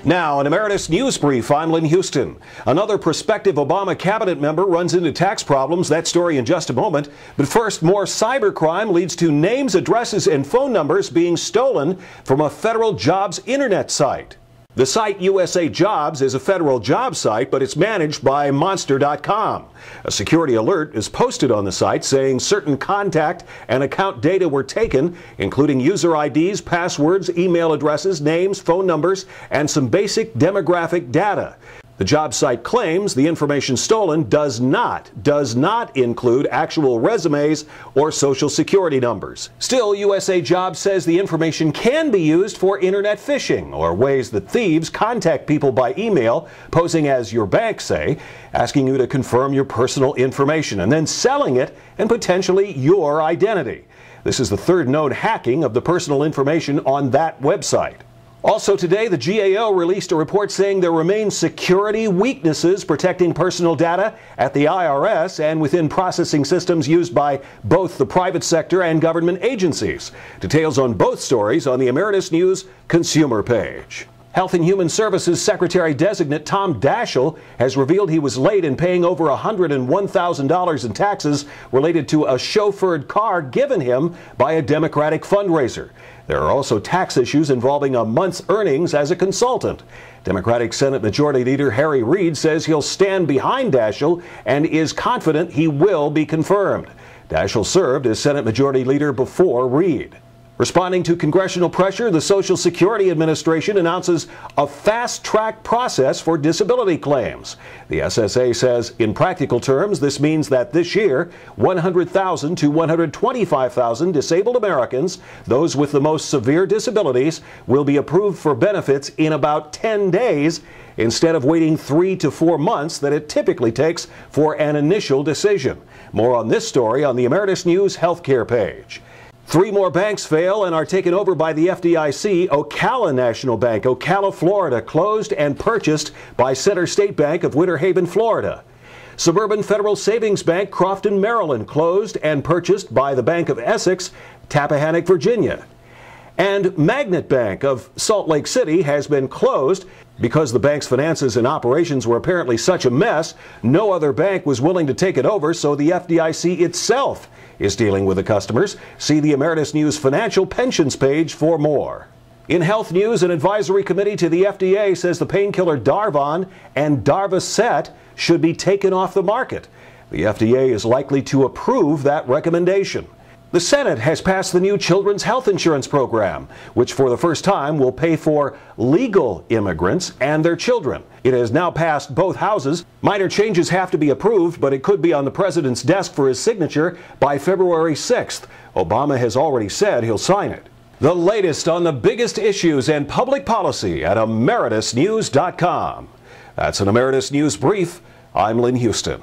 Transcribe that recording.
Now, an Emeritus Newsbrief, I'm Lynn Huston. Another prospective Obama cabinet member runs into tax problems. That story in just a moment. But first, more cybercrime leads to names, addresses, and phone numbers being stolen from a federal jobs internet site. The site USA Jobs is a federal job site, but it's managed by Monster.com. A security alert is posted on the site saying certain contact and account data were taken, including user IDs, passwords, email addresses, names, phone numbers, and some basic demographic data. The job site claims the information stolen does not include actual resumes or social security numbers. Still, USA Jobs says the information can be used for internet phishing, or ways that thieves contact people by email, posing as your bank, say, asking you to confirm your personal information, and then selling it and potentially your identity. This is the third known hacking of the personal information on that website. Also today, the GAO released a report saying there remain security weaknesses protecting personal data at the IRS and within processing systems used by both the private sector and government agencies. Details on both stories on the Emeritus News consumer page. Health and Human Services Secretary-designate Tom Daschle has revealed he was late in paying over $101,000 in taxes related to a chauffeured car given him by a Democratic fundraiser. There are also tax issues involving a month's earnings as a consultant. Democratic Senate Majority Leader Harry Reid says he'll stand behind Daschle and is confident he will be confirmed. Daschle served as Senate Majority Leader before Reid. Responding to congressional pressure, the Social Security Administration announces a fast-track process for disability claims. The SSA says, in practical terms, this means that this year, 100,000 to 125,000 disabled Americans, those with the most severe disabilities, will be approved for benefits in about 10 days, instead of waiting 3 to 4 months that it typically takes for an initial decision. More on this story on the Emeritus News Healthcare page. 3 more banks fail and are taken over by the FDIC. Ocala National Bank, Ocala, Florida, closed and purchased by Center State Bank of Winter Haven, Florida. Suburban Federal Savings Bank, Crofton, Maryland, closed and purchased by the Bank of Essex, Tappahannock, Virginia. And Magnet Bank of Salt Lake City has been closed because the bank's finances and operations were apparently such a mess. No other bank was willing to take it over, so the FDIC itself is dealing with the customers. See the Emeritus News Financial Pensions page for more. In health news, an advisory committee to the FDA says the painkiller Darvon and Darvocet should be taken off the market. The FDA is likely to approve that recommendation. The Senate has passed the new Children's Health Insurance Program, which for the first time will pay for legal immigrants and their children. It has now passed both houses. Minor changes have to be approved, but it could be on the president's desk for his signature by February 6th. Obama has already said he'll sign it. The latest on the biggest issues and public policy at emeritusnews.com. That's an Emeritus News Brief. I'm Lynn Huston.